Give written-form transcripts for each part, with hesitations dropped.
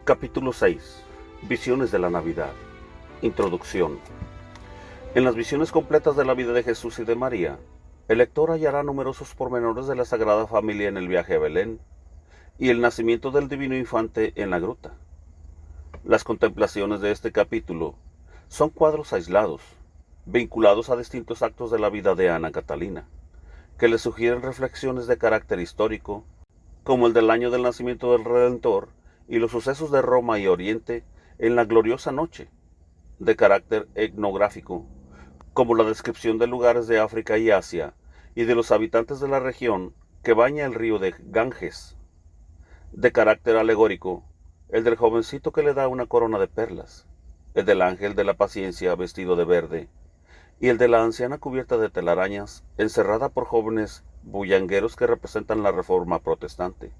Capítulo 6. Visiones de la Navidad. Introducción. En las visiones completas de la vida de Jesús y de María, el lector hallará numerosos pormenores de la Sagrada Familia en el viaje a Belén y el nacimiento del Divino Infante en la gruta. Las contemplaciones de este capítulo son cuadros aislados, vinculados a distintos actos de la vida de Ana Catalina, que le sugieren reflexiones de carácter histórico, como el del año del nacimiento del Redentor y los sucesos de Roma y Oriente en la gloriosa noche, de carácter etnográfico, como la descripción de lugares de África y Asia y de los habitantes de la región que baña el río de Ganges, de carácter alegórico, el del jovencito que le da una corona de perlas, el del ángel de la paciencia vestido de verde, y el de la anciana cubierta de telarañas, encerrada por jóvenes bullangueros que representan la Reforma protestante.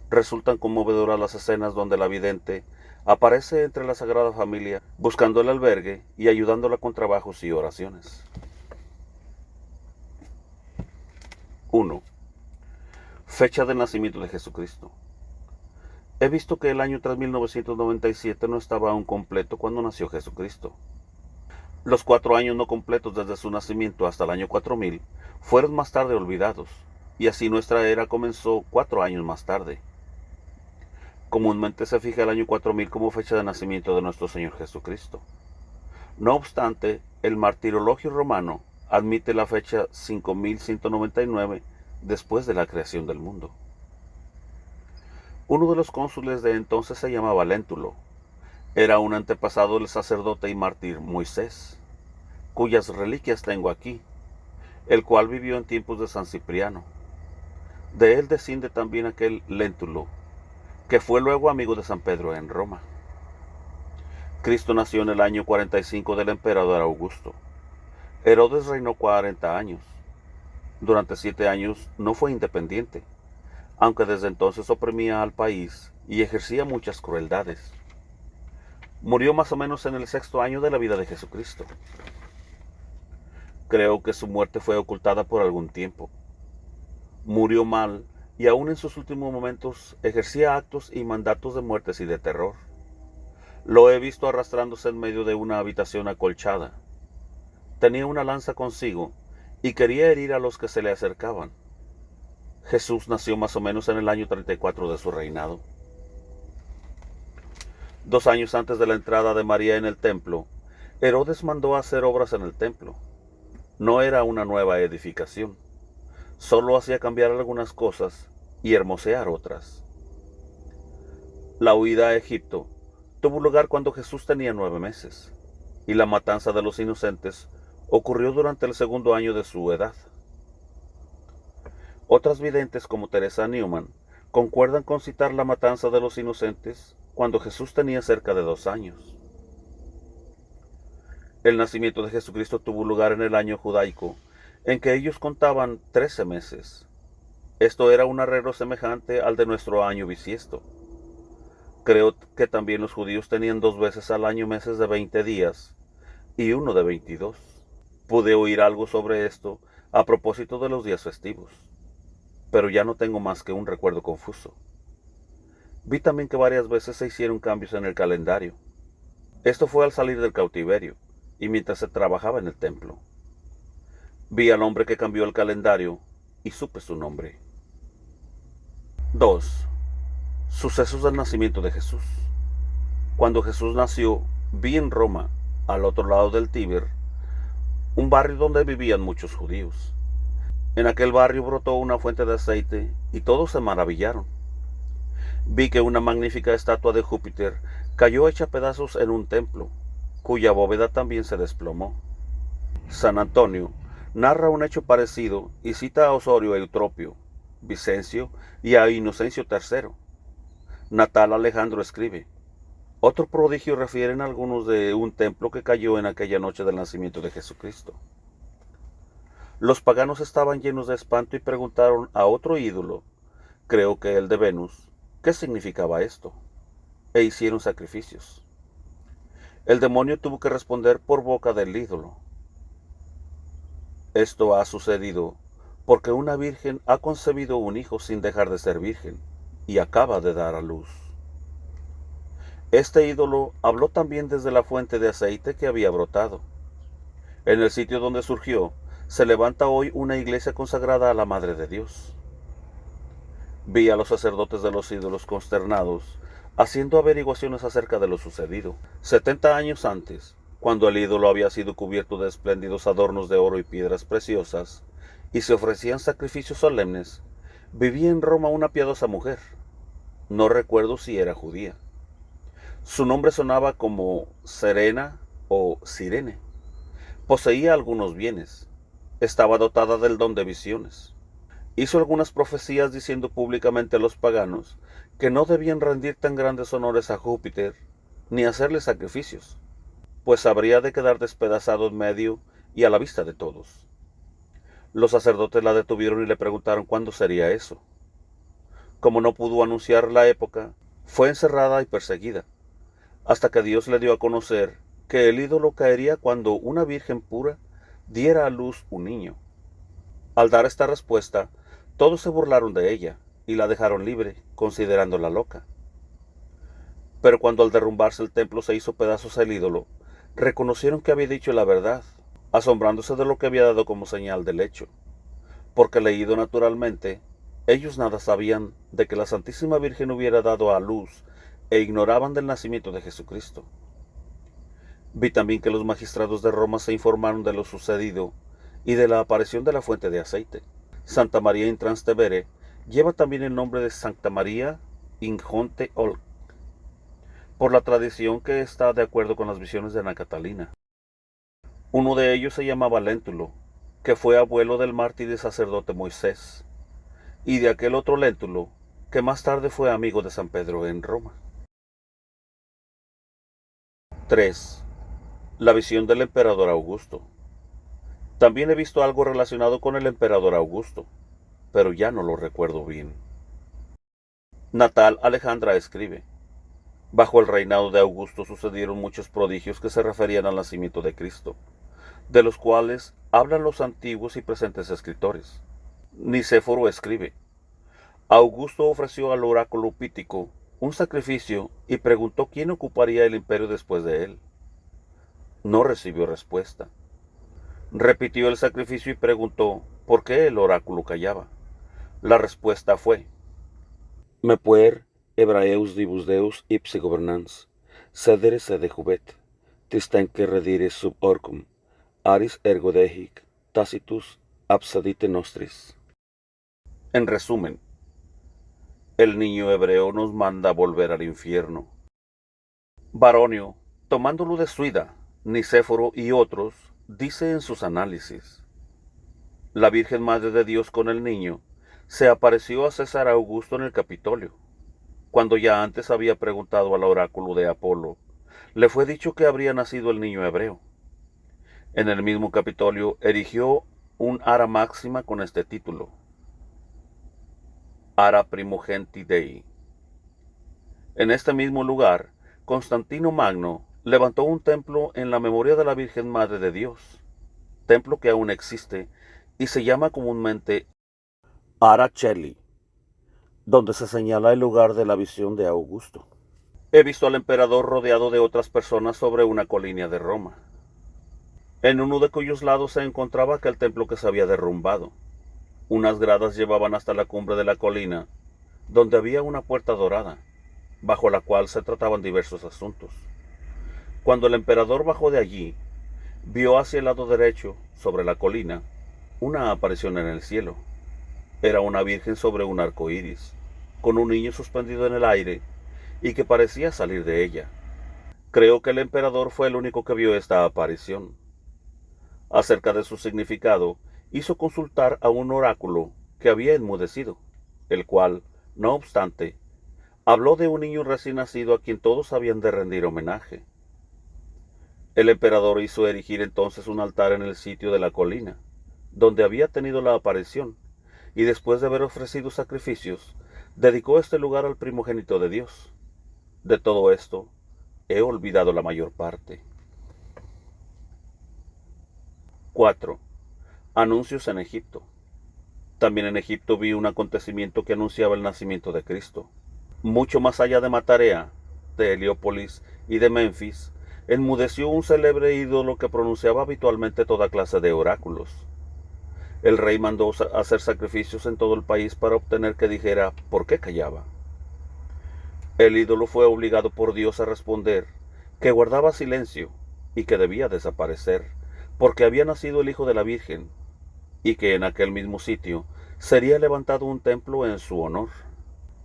Resultan conmovedoras las escenas donde la vidente aparece entre la Sagrada Familia, buscando el albergue y ayudándola con trabajos y oraciones. 1. Fecha de nacimiento de Jesucristo. He visto que el año 3997 no estaba aún completo cuando nació Jesucristo. Los 4 años no completos desde su nacimiento hasta el año 4000 fueron más tarde olvidados, y así nuestra era comenzó 4 años más tarde. Comúnmente se fija el año 4000 como fecha de nacimiento de nuestro Señor Jesucristo. No obstante, el martirologio romano admite la fecha 5199 después de la creación del mundo. Uno de los cónsules de entonces se llamaba Léntulo. Era un antepasado del sacerdote y mártir Moisés, cuyas reliquias tengo aquí, el cual vivió en tiempos de San Cipriano. De él desciende también aquel Léntulo, que fue luego amigo de San Pedro en Roma. Cristo nació en el año 45 del emperador Augusto. Herodes reinó 40 años. Durante 7 años no fue independiente, aunque desde entonces oprimía al país y ejercía muchas crueldades. Murió más o menos en el 6º año de la vida de Jesucristo. Creo que su muerte fue ocultada por algún tiempo. Murió mal y aún en sus últimos momentos ejercía actos y mandatos de muertes y de terror. Lo he visto arrastrándose en medio de una habitación acolchada. Tenía una lanza consigo y quería herir a los que se le acercaban. Jesús nació más o menos en el año 34 de su reinado. 2 años antes de la entrada de María en el templo, Herodes mandó hacer obras en el templo. No era una nueva edificación. Solo hacía cambiar algunas cosas y hermosear otras. La huida a Egipto tuvo lugar cuando Jesús tenía 9 meses, y la matanza de los inocentes ocurrió durante el 2.º año de su edad. Otras videntes como Teresa Newman concuerdan con citar la matanza de los inocentes cuando Jesús tenía cerca de 2 años. El nacimiento de Jesucristo tuvo lugar en el año judaico, en que ellos contaban 13 meses. Esto era un arreglo semejante al de nuestro año bisiesto. Creo que también los judíos tenían 2 veces al año meses de 20 días y uno de 22. Pude oír algo sobre esto a propósito de los días festivos, pero ya no tengo más que un recuerdo confuso. Vi también que varias veces se hicieron cambios en el calendario. Esto fue al salir del cautiverio y mientras se trabajaba en el templo. Vi al hombre que cambió el calendario y supe su nombre. 2. Sucesos del nacimiento de Jesús. Cuando Jesús nació, vi en Roma, al otro lado del Tíber, un barrio donde vivían muchos judíos. En aquel barrio brotó una fuente de aceite y todos se maravillaron. Vi que una magnífica estatua de Júpiter cayó hecha pedazos en un templo, cuya bóveda también se desplomó. San Antonio narra un hecho parecido y cita a Osorio Eutropio, Vicencio y a Inocencio III. Natal Alejandro escribe: otro prodigio refieren algunos de un templo que cayó en aquella noche del nacimiento de Jesucristo. Los paganos estaban llenos de espanto y preguntaron a otro ídolo, creo que el de Venus, qué significaba esto, e hicieron sacrificios. El demonio tuvo que responder por boca del ídolo: esto ha sucedido porque una virgen ha concebido un hijo sin dejar de ser virgen y acaba de dar a luz. Este ídolo habló también desde la fuente de aceite que había brotado. En el sitio donde surgió, se levanta hoy una iglesia consagrada a la Madre de Dios. Vi a los sacerdotes de los ídolos consternados, haciendo averiguaciones acerca de lo sucedido. 70 años antes, cuando el ídolo había sido cubierto de espléndidos adornos de oro y piedras preciosas, y se ofrecían sacrificios solemnes, vivía en Roma una piadosa mujer. No recuerdo si era judía. Su nombre sonaba como Serena o Sirene. Poseía algunos bienes. Estaba dotada del don de visiones. Hizo algunas profecías diciendo públicamente a los paganos que no debían rendir tan grandes honores a Júpiter ni hacerle sacrificios, pues habría de quedar despedazado en medio y a la vista de todos. Los sacerdotes la detuvieron y le preguntaron cuándo sería eso. Como no pudo anunciar la época, fue encerrada y perseguida, hasta que Dios le dio a conocer que el ídolo caería cuando una virgen pura diera a luz un niño. Al dar esta respuesta, todos se burlaron de ella y la dejaron libre, considerándola loca. Pero cuando al derrumbarse el templo se hizo pedazos el ídolo, reconocieron que había dicho la verdad, asombrándose de lo que había dado como señal del hecho, porque leído naturalmente, ellos nada sabían de que la Santísima Virgen hubiera dado a luz e ignoraban del nacimiento de Jesucristo. Vi también que los magistrados de Roma se informaron de lo sucedido y de la aparición de la fuente de aceite. Santa María in Trastevere lleva también el nombre de Santa María in Honte Olc, por la tradición que está de acuerdo con las visiones de Ana Catalina. Uno de ellos se llamaba Léntulo, que fue abuelo del mártir y sacerdote Moisés, y de aquel otro Léntulo, que más tarde fue amigo de San Pedro en Roma. 3. La visión del emperador Augusto. También he visto algo relacionado con el emperador Augusto, pero ya no lo recuerdo bien. Natal Alejandra escribe: bajo el reinado de Augusto sucedieron muchos prodigios que se referían al nacimiento de Cristo, de los cuales hablan los antiguos y presentes escritores. Nicéforo escribe: Augusto ofreció al oráculo pítico un sacrificio y preguntó quién ocuparía el imperio después de él. No recibió respuesta. Repitió el sacrificio y preguntó por qué el oráculo callaba. La respuesta fue: Me puer Hebraeus divus Deus ipsi governans, cedere sede jubet, tistenque redire sub orcum, aris ergo dehic, tacitus absadite nostris. En resumen, el niño hebreo nos manda volver al infierno. Baronio, tomándolo de Suida, Nicéforo y otros, dice en sus análisis: la Virgen Madre de Dios con el niño se apareció a César Augusto en el Capitolio. Cuando ya antes había preguntado al oráculo de Apolo, le fue dicho que habría nacido el niño hebreo. En el mismo Capitolio erigió un ara máxima con este título: Ara Primogenti Dei. En este mismo lugar, Constantino Magno levantó un templo en la memoria de la Virgen Madre de Dios, templo que aún existe y se llama comúnmente Ara Coeli, donde se señala el lugar de la visión de Augusto. He visto al emperador rodeado de otras personas sobre una colina de Roma, en uno de cuyos lados se encontraba aquel templo que se había derrumbado. Unas gradas llevaban hasta la cumbre de la colina, donde había una puerta dorada, bajo la cual se trataban diversos asuntos. Cuando el emperador bajó de allí, vio hacia el lado derecho, sobre la colina, una aparición en el cielo. Era una virgen sobre un arco iris, con un niño suspendido en el aire, y que parecía salir de ella. Creo que el emperador fue el único que vio esta aparición. Acerca de su significado, hizo consultar a un oráculo que había enmudecido, el cual, no obstante, habló de un niño recién nacido a quien todos habían de rendir homenaje. El emperador hizo erigir entonces un altar en el sitio de la colina, donde había tenido la aparición, y después de haber ofrecido sacrificios, dedicó este lugar al primogénito de Dios. De todo esto, he olvidado la mayor parte. 4. Anuncios en Egipto. También en Egipto vi un acontecimiento que anunciaba el nacimiento de Cristo. Mucho más allá de Matarea, de Heliópolis y de Memphis, enmudeció un célebre ídolo que pronunciaba habitualmente toda clase de oráculos. El rey mandó hacer sacrificios en todo el país para obtener que dijera por qué callaba. El ídolo fue obligado por Dios a responder que guardaba silencio y que debía desaparecer, porque había nacido el Hijo de la Virgen, y que en aquel mismo sitio sería levantado un templo en su honor.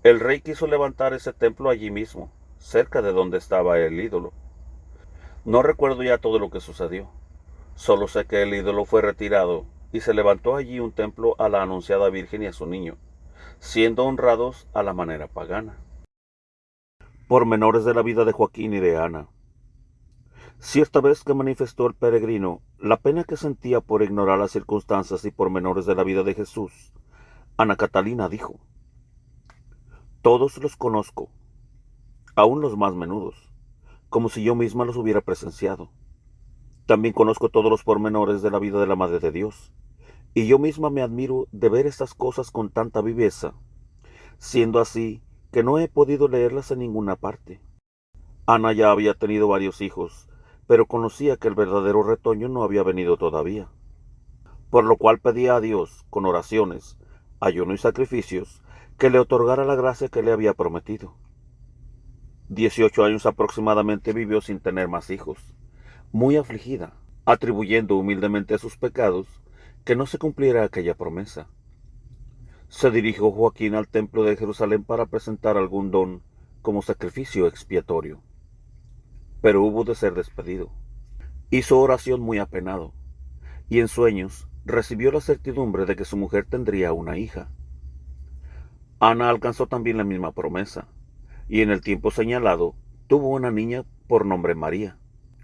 El rey quiso levantar ese templo allí mismo, cerca de donde estaba el ídolo. No recuerdo ya todo lo que sucedió, solo sé que el ídolo fue retirado y se levantó allí un templo a la anunciada Virgen y a su niño, siendo honrados a la manera pagana. Pormenores de la vida de Joaquín y de Ana. Cierta vez que manifestó el peregrino la pena que sentía por ignorar las circunstancias y pormenores de la vida de Jesús, Ana Catalina dijo: todos los conozco, aun los más menudos, como si yo misma los hubiera presenciado. También conozco todos los pormenores de la vida de la Madre de Dios, y yo misma me admiro de ver estas cosas con tanta viveza, siendo así que no he podido leerlas en ninguna parte. Ana ya había tenido varios hijos, pero conocía que el verdadero retoño no había venido todavía, por lo cual pedía a Dios, con oraciones, ayuno y sacrificios, que le otorgara la gracia que le había prometido. 18 años aproximadamente vivió sin tener más hijos, muy afligida, atribuyendo humildemente a sus pecados que no se cumpliera aquella promesa. Se dirigió Joaquín al templo de Jerusalén para presentar algún don como sacrificio expiatorio, pero hubo de ser despedido. Hizo oración muy apenado, y en sueños recibió la certidumbre de que su mujer tendría una hija. Ana alcanzó también la misma promesa, y en el tiempo señalado tuvo una niña por nombre María.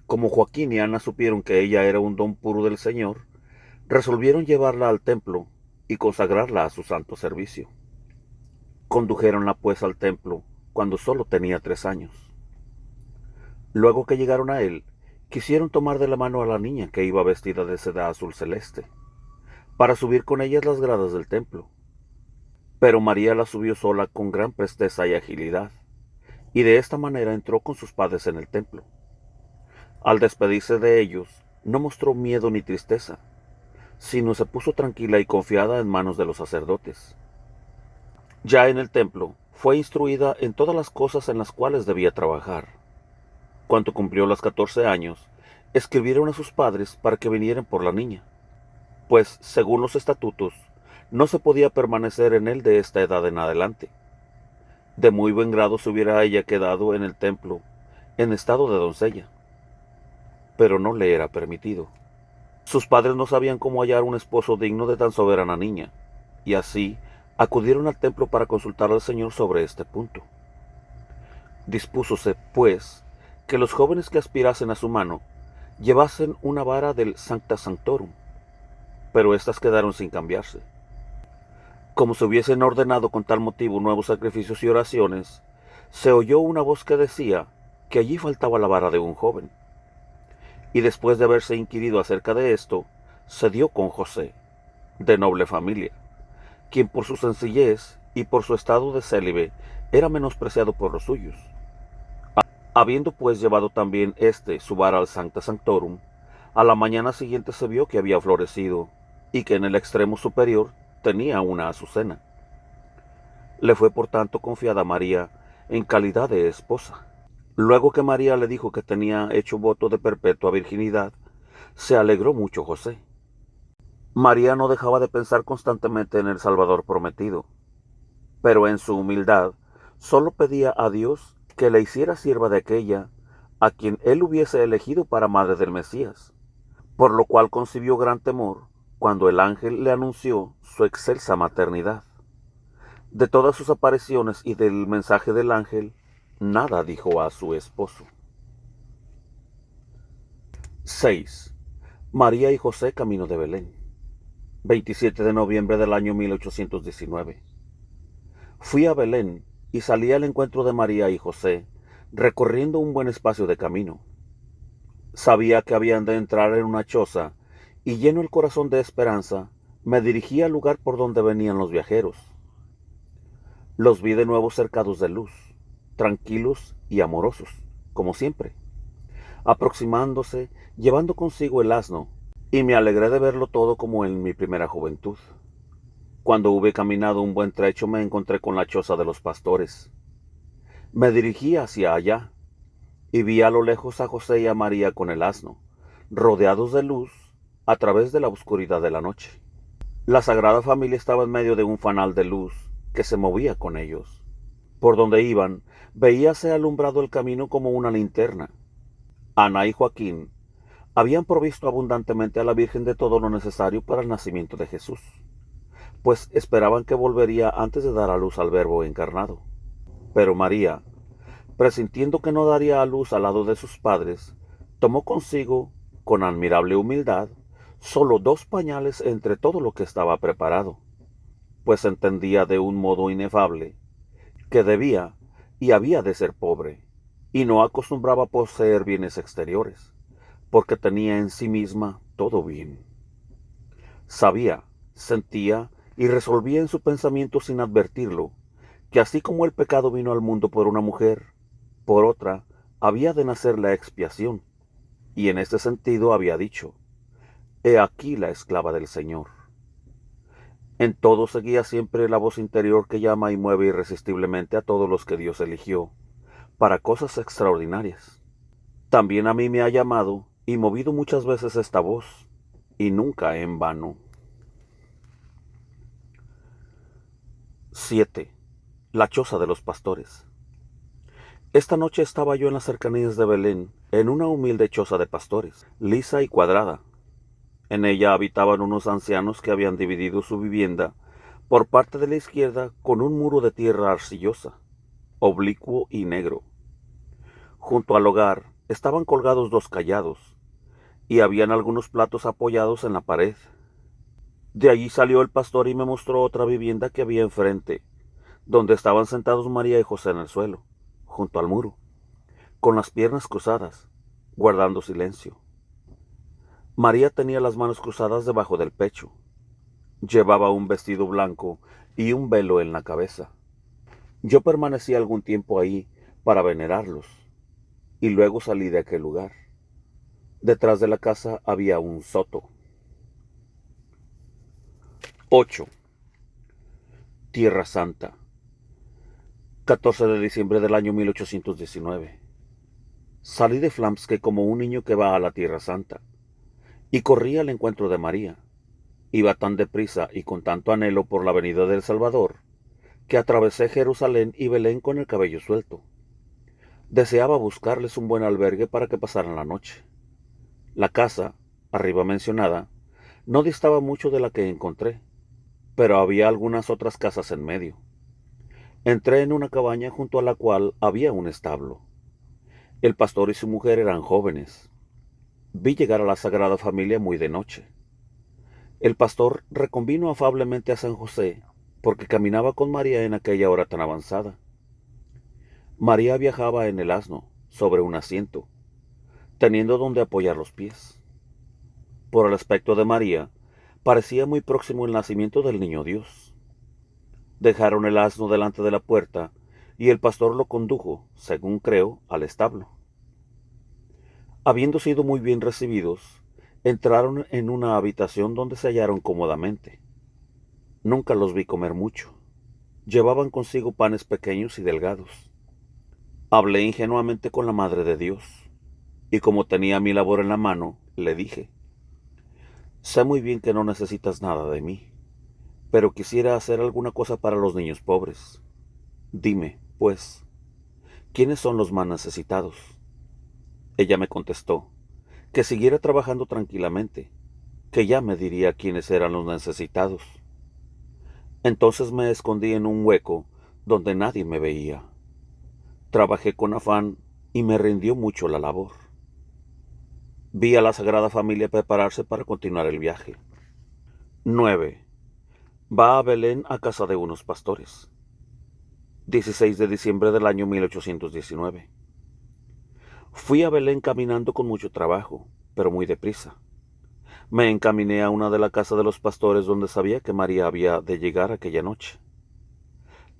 Como Joaquín y Ana supieron que ella era un don puro del Señor, resolvieron llevarla al templo y consagrarla a su santo servicio. Condujeronla pues al templo cuando solo tenía 3 años. Luego que llegaron a él, quisieron tomar de la mano a la niña que iba vestida de seda azul celeste, para subir con ellas las gradas del templo. Pero María la subió sola con gran presteza y agilidad, y de esta manera entró con sus padres en el templo. Al despedirse de ellos, no mostró miedo ni tristeza, sino se puso tranquila y confiada en manos de los sacerdotes. Ya en el templo, fue instruida en todas las cosas en las cuales debía trabajar. Cuando cumplió los 14 años, escribieron a sus padres para que vinieran por la niña, pues, según los estatutos, no se podía permanecer en él de esta edad en adelante. De muy buen grado se hubiera ella quedado en el templo, en estado de doncella, pero no le era permitido. Sus padres no sabían cómo hallar un esposo digno de tan soberana niña, y así acudieron al templo para consultar al Señor sobre este punto. Dispúsose, pues, que los jóvenes que aspirasen a su mano llevasen una vara del Sancta Sanctorum, pero éstas quedaron sin cambiarse. Como se hubiesen ordenado con tal motivo nuevos sacrificios y oraciones, se oyó una voz que decía que allí faltaba la vara de un joven. Y después de haberse inquirido acerca de esto, se dio con José, de noble familia, quien por su sencillez y por su estado de célibe era menospreciado por los suyos. Habiendo pues llevado también su vara al Sancta Sanctorum, a la mañana siguiente se vio que había florecido y que en el extremo superior tenía una azucena. Le fue por tanto confiada a María en calidad de esposa. Luego que María le dijo que tenía hecho voto de perpetua virginidad, se alegró mucho José. María no dejaba de pensar constantemente en el Salvador prometido, pero en su humildad solo pedía a Dios que le hiciera sierva de aquella a quien él hubiese elegido para madre del Mesías, por lo cual concibió gran temor cuando el ángel le anunció su excelsa maternidad. De todas sus apariciones y del mensaje del ángel, nada dijo a su esposo. 6. María y José camino de Belén. 27 de noviembre del año 1819. Fui a Belén y salí al encuentro de María y José, recorriendo un buen espacio de camino. Sabía que habían de entrar en una choza, y lleno el corazón de esperanza, me dirigí al lugar por donde venían los viajeros. Los vi de nuevo cercados de luz. tranquilos y amorosos, como siempre, aproximándose, llevando consigo el asno, y me alegré de verlo todo como en mi primera juventud. Cuando hube caminado un buen trecho me encontré con la choza de los pastores. Me dirigí hacia allá, y vi a lo lejos a José y a María con el asno, rodeados de luz a través de la oscuridad de la noche. La Sagrada Familia estaba en medio de un fanal de luz que se movía con ellos. Por donde iban, veíase alumbrado el camino como una linterna. Ana y Joaquín habían provisto abundantemente a la Virgen de todo lo necesario para el nacimiento de Jesús, pues esperaban que volvería antes de dar a luz al Verbo encarnado. Pero María, presintiendo que no daría a luz al lado de sus padres, tomó consigo, con admirable humildad, solo 2 pañales entre todo lo que estaba preparado, pues entendía de un modo inefable que debía y había de ser pobre, y no acostumbraba a poseer bienes exteriores, porque tenía en sí misma todo bien. Sabía, sentía y resolvía en su pensamiento sin advertirlo, que así como el pecado vino al mundo por una mujer, por otra había de nacer la expiación, y en este sentido había dicho: He aquí la esclava del Señor. En todo seguía siempre la voz interior que llama y mueve irresistiblemente a todos los que Dios eligió para cosas extraordinarias. También a mí me ha llamado y movido muchas veces esta voz, y nunca en vano. 7. La choza de los pastores. Esta noche estaba yo en las cercanías de Belén, en una humilde choza de pastores, lisa y cuadrada. En ella habitaban unos ancianos que habían dividido su vivienda por parte de la izquierda con un muro de tierra arcillosa, oblicuo y negro. Junto al hogar estaban colgados 2 callados, y habían algunos platos apoyados en la pared. De allí salió el pastor y me mostró otra vivienda que había enfrente, donde estaban sentados María y José en el suelo, junto al muro, con las piernas cruzadas, guardando silencio. María tenía las manos cruzadas debajo del pecho. Llevaba un vestido blanco y un velo en la cabeza. Yo permanecí algún tiempo ahí para venerarlos, y luego salí de aquel lugar. Detrás de la casa había un soto. 8. Tierra Santa. 14 de diciembre del año 1819. Salí de Flamsk como un niño que va a la Tierra Santa, y corrí al encuentro de María. Iba tan deprisa y con tanto anhelo por la venida del Salvador, que atravesé Jerusalén y Belén con el cabello suelto. Deseaba buscarles un buen albergue para que pasaran la noche. La casa, arriba mencionada, no distaba mucho de la que encontré, pero había algunas otras casas en medio. Entré en una cabaña junto a la cual había un establo. El pastor y su mujer eran jóvenes. Vi llegar a la Sagrada Familia muy de noche. El pastor reconvino afablemente a San José, porque caminaba con María en aquella hora tan avanzada. María viajaba en el asno, sobre un asiento, teniendo donde apoyar los pies. Por el aspecto de María, parecía muy próximo el nacimiento del niño Dios. Dejaron el asno delante de la puerta, y el pastor lo condujo, según creo, al establo. Habiendo sido muy bien recibidos, entraron en una habitación donde se hallaron cómodamente. Nunca los vi comer mucho. Llevaban consigo panes pequeños y delgados. Hablé ingenuamente con la Madre de Dios, y como tenía mi labor en la mano, le dije: Sé muy bien que no necesitas nada de mí, pero quisiera hacer alguna cosa para los niños pobres. Dime, pues, ¿quiénes son los más necesitados? Ella me contestó que siguiera trabajando tranquilamente, que ya me diría quiénes eran los necesitados. Entonces me escondí en un hueco donde nadie me veía. Trabajé con afán y me rindió mucho la labor. Vi a la Sagrada Familia prepararse para continuar el viaje. 9. Va a Belén a casa de unos pastores. 16 de diciembre del año 1819. Fui a Belén caminando con mucho trabajo, pero muy deprisa. Me encaminé a una de la casa de los pastores donde sabía que María había de llegar aquella noche.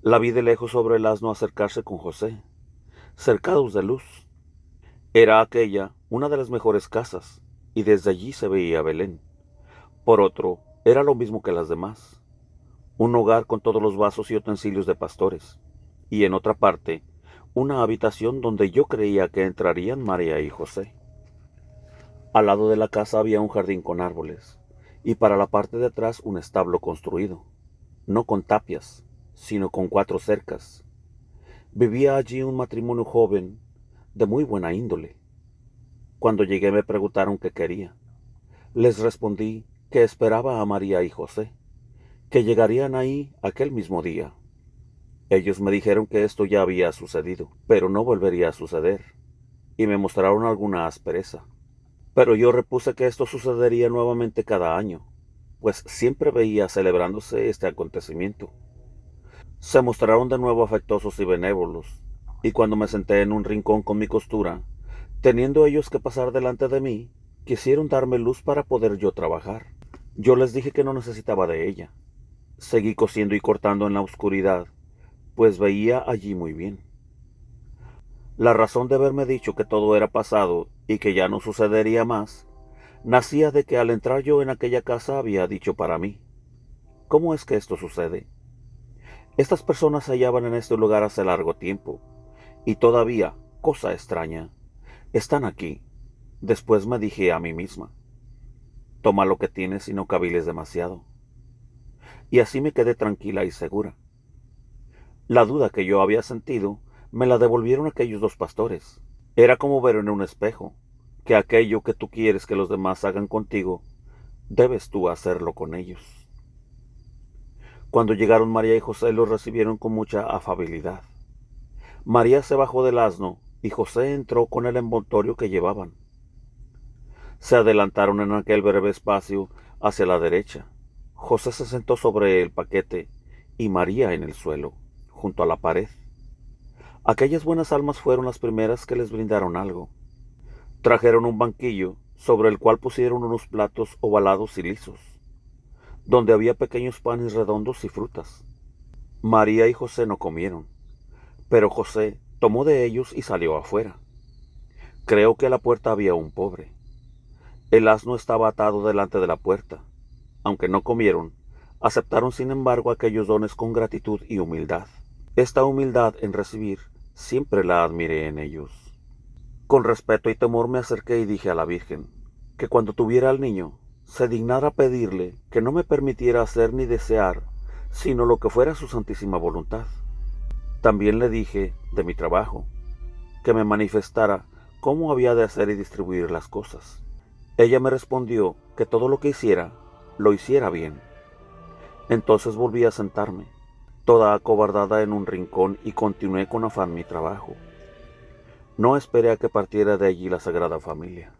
La vi de lejos sobre el asno acercarse con José, cercados de luz. Era aquella una de las mejores casas, y desde allí se veía Belén. Por otro, era lo mismo que las demás, un hogar con todos los vasos y utensilios de pastores, y en otra parte, una habitación donde yo creía que entrarían María y José. Al lado de la casa había un jardín con árboles, y para la parte de atrás un establo construido, no con tapias, sino con 4 cercas. Vivía allí un matrimonio joven, de muy buena índole. Cuando llegué me preguntaron qué quería. Les respondí que esperaba a María y José, que llegarían ahí aquel mismo día. Ellos me dijeron que esto ya había sucedido, pero no volvería a suceder, y me mostraron alguna aspereza. Pero yo repuse que esto sucedería nuevamente cada año, pues siempre veía celebrándose este acontecimiento. Se mostraron de nuevo afectuosos y benévolos, y cuando me senté en un rincón con mi costura, teniendo ellos que pasar delante de mí, quisieron darme luz para poder yo trabajar. Yo les dije que no necesitaba de ella. Seguí cosiendo y cortando en la oscuridad, pues veía allí muy bien. La razón de haberme dicho que todo era pasado y que ya no sucedería más, nacía de que al entrar yo en aquella casa había dicho para mí: ¿cómo es que esto sucede? Estas personas se hallaban en este lugar hace largo tiempo, y todavía, cosa extraña, están aquí. Después me dije a mí misma: toma lo que tienes y no caviles demasiado. Y así me quedé tranquila y segura. La duda que yo había sentido me la devolvieron aquellos 2 pastores. Era como ver en un espejo que aquello que tú quieres que los demás hagan contigo, debes tú hacerlo con ellos. Cuando llegaron María y José, los recibieron con mucha afabilidad. María se bajó del asno y José entró con el envoltorio que llevaban. Se adelantaron en aquel breve espacio hacia la derecha. José se sentó sobre el paquete y María en el suelo, junto a la pared. Aquellas buenas almas fueron las primeras que les brindaron algo. Trajeron un banquillo sobre el cual pusieron unos platos ovalados y lisos, donde había pequeños panes redondos y frutas. María y José no comieron, pero José tomó de ellos y salió afuera. Creo que a la puerta había un pobre. El asno estaba atado delante de la puerta. Aunque no comieron, aceptaron sin embargo aquellos dones con gratitud y humildad. Esta humildad en recibir siempre la admiré en ellos. Con respeto y temor me acerqué y dije a la Virgen que cuando tuviera al niño se dignara pedirle que no me permitiera hacer ni desear sino lo que fuera su santísima voluntad. También le dije de mi trabajo, que me manifestara cómo había de hacer y distribuir las cosas. Ella me respondió que todo lo que hiciera, lo hiciera bien. Entonces volví a sentarme, toda acobardada en un rincón, y continué con afán mi trabajo. No esperé a que partiera de allí la Sagrada Familia.